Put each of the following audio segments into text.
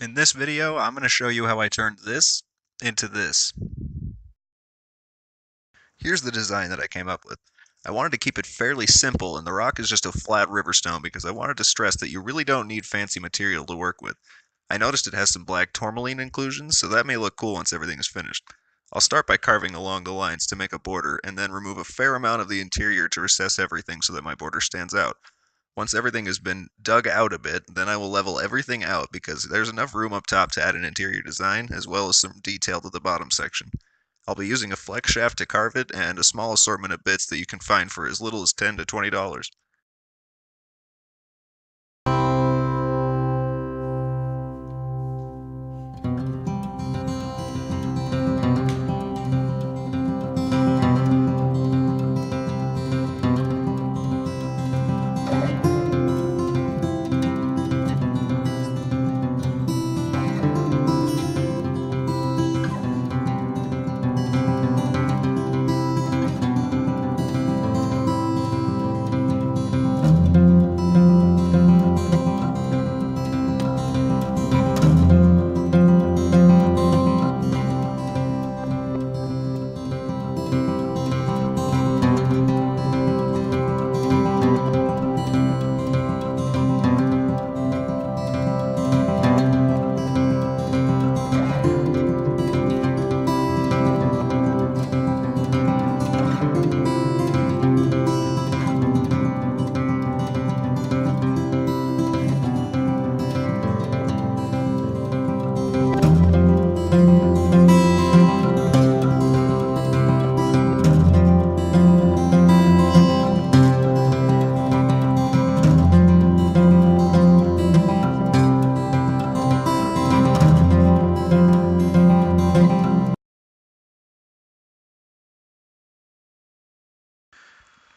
In this video, I'm going to show you how I turned this into this. Here's the design that I came up with. I wanted to keep it fairly simple, and the rock is just a flat river stone because I wanted to stress that you really don't need fancy material to work with. I noticed it has some black tourmaline inclusions, so that may look cool once everything is finished. I'll start by carving along the lines to make a border, and then remove a fair amount of the interior to recess everything so that my border stands out. Once everything has been dug out a bit, then I will level everything out because there's enough room up top to add an interior design, as well as some detail to the bottom section. I'll be using a flex shaft to carve it and a small assortment of bits that you can find for as little as $10 to $20.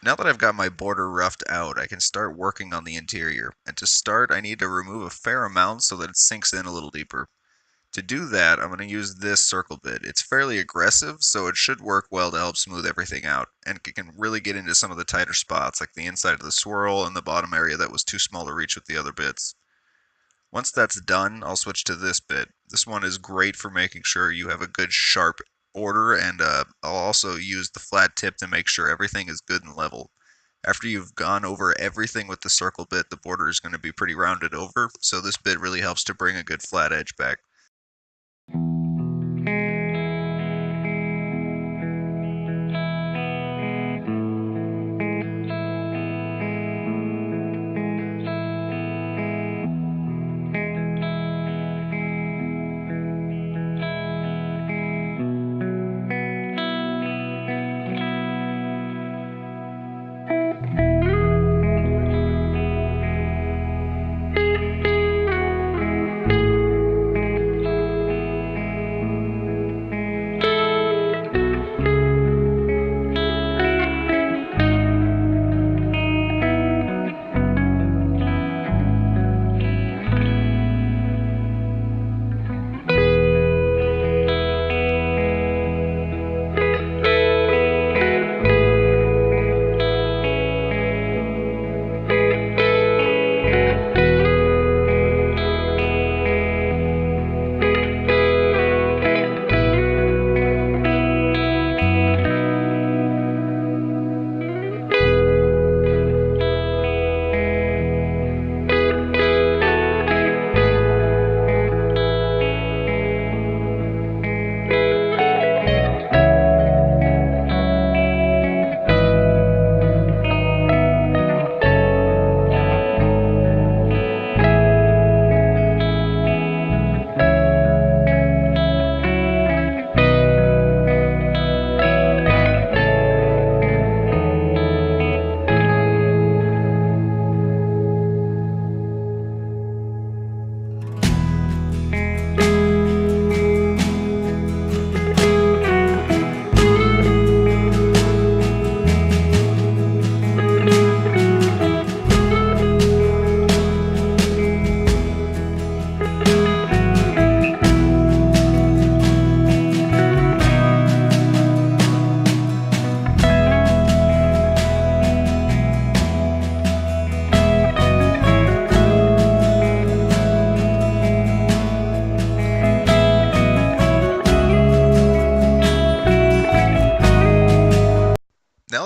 Now that I've got my border roughed out, I can start working on the interior. And to start, I need to remove a fair amount so that it sinks in a little deeper. To do that, I'm going to use this circle bit. It's fairly aggressive, so it should work well to help smooth everything out, and it can really get into some of the tighter spots, like the inside of the swirl and the bottom area that was too small to reach with the other bits. Once that's done, I'll switch to this bit. This one is great for making sure you have a good sharp order, and I'll also use the flat tip to make sure everything is good and level. After you've gone over everything with the circle bit, the border is going to be pretty rounded over, so this bit really helps to bring a good flat edge back.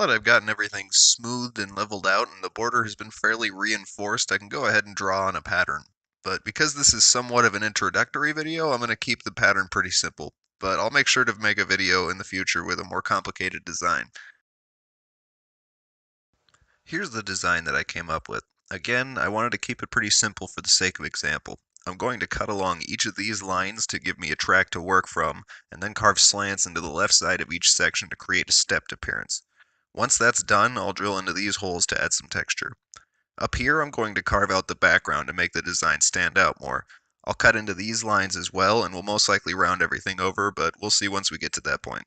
that I've gotten everything smoothed and leveled out and the border has been fairly reinforced, I can go ahead and draw on a pattern. But because this is somewhat of an introductory video, I'm going to keep the pattern pretty simple. But I'll make sure to make a video in the future with a more complicated design. Here's the design that I came up with. Again, I wanted to keep it pretty simple for the sake of example. I'm going to cut along each of these lines to give me a track to work from, and then carve slants into the left side of each section to create a stepped appearance. Once that's done, I'll drill into these holes to add some texture. Up here, I'm going to carve out the background to make the design stand out more. I'll cut into these lines as well, and we'll most likely round everything over, but we'll see once we get to that point.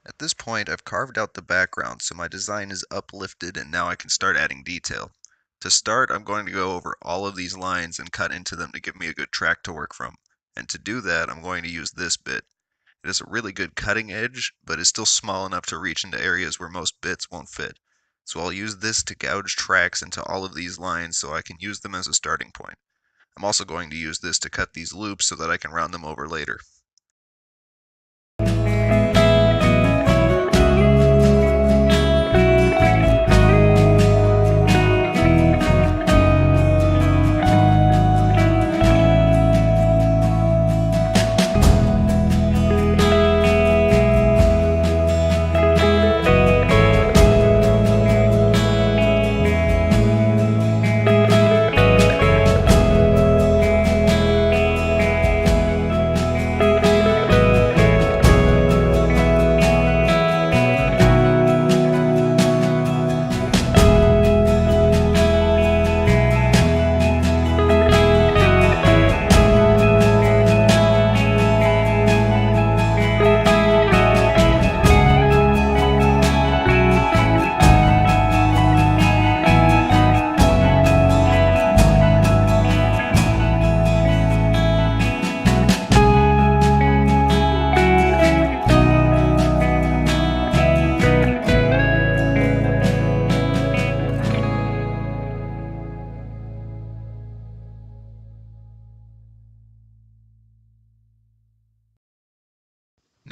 At this point, I've carved out the background, so my design is uplifted and now I can start adding detail. To start, I'm going to go over all of these lines and cut into them to give me a good track to work from. And to do that, I'm going to use this bit. It is a really good cutting edge, but is still small enough to reach into areas where most bits won't fit. So I'll use this to gouge tracks into all of these lines so I can use them as a starting point. I'm also going to use this to cut these loops so that I can round them over later.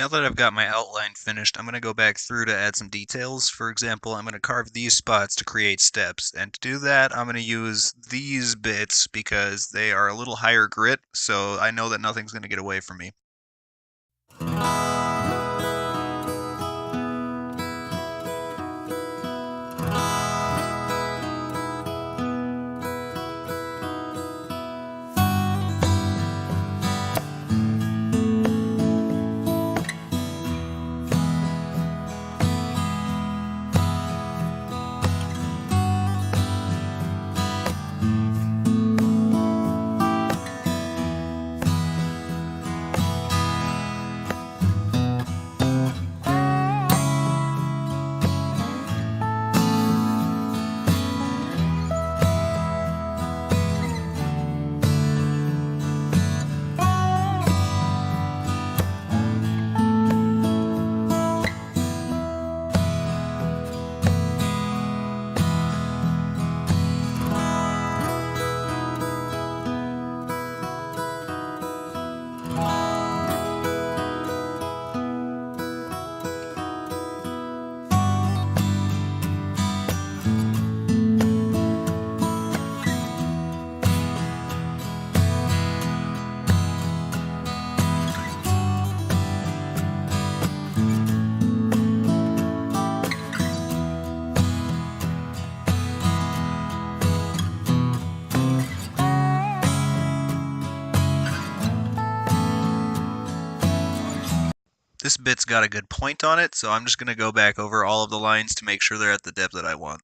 Now that I've got my outline finished, I'm going to go back through to add some details. For example, I'm going to carve these spots to create steps. And to do that, I'm going to use these bits because they are a little higher grit, so I know that nothing's going to get away from me. This bit's got a good point on it, so I'm just going to go back over all of the lines to make sure they're at the depth that I want.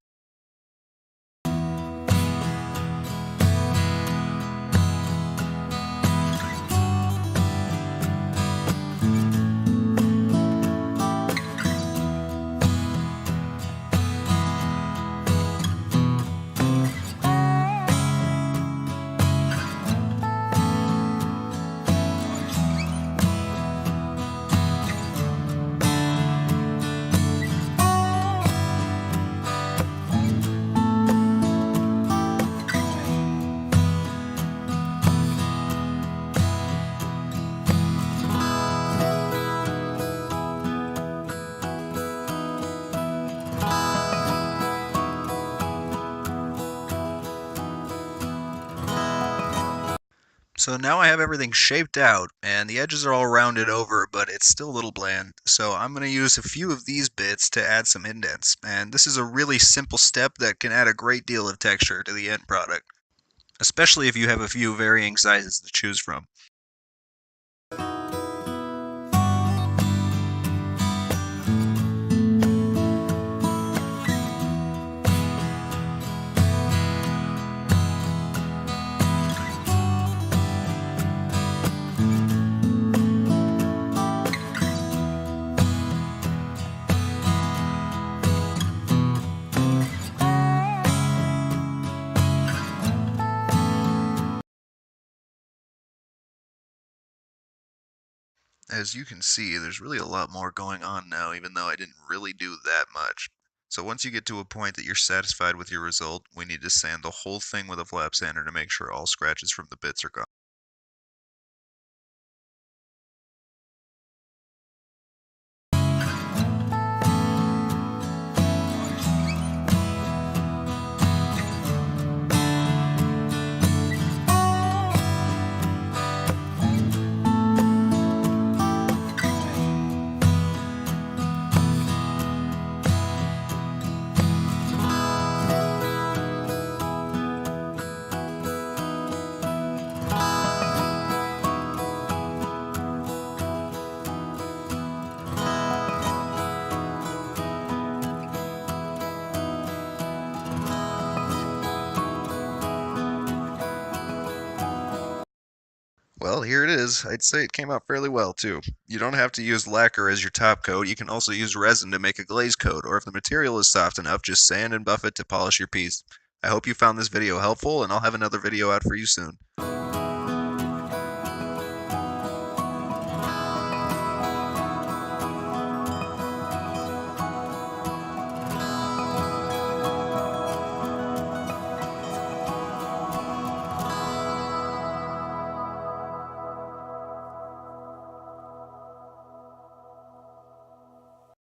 So now I have everything shaped out, and the edges are all rounded over, but it's still a little bland. So I'm going to use a few of these bits to add some indents, and this is a really simple step that can add a great deal of texture to the end product, especially if you have a few varying sizes to choose from. As you can see, there's really a lot more going on now, even though I didn't really do that much. So once you get to a point that you're satisfied with your result, we need to sand the whole thing with a flap sander to make sure all scratches from the bits are gone. Well, here it is. I'd say it came out fairly well, too. You don't have to use lacquer as your top coat. You can also use resin to make a glaze coat, or if the material is soft enough, just sand and buff it to polish your piece. I hope you found this video helpful, and I'll have another video out for you soon.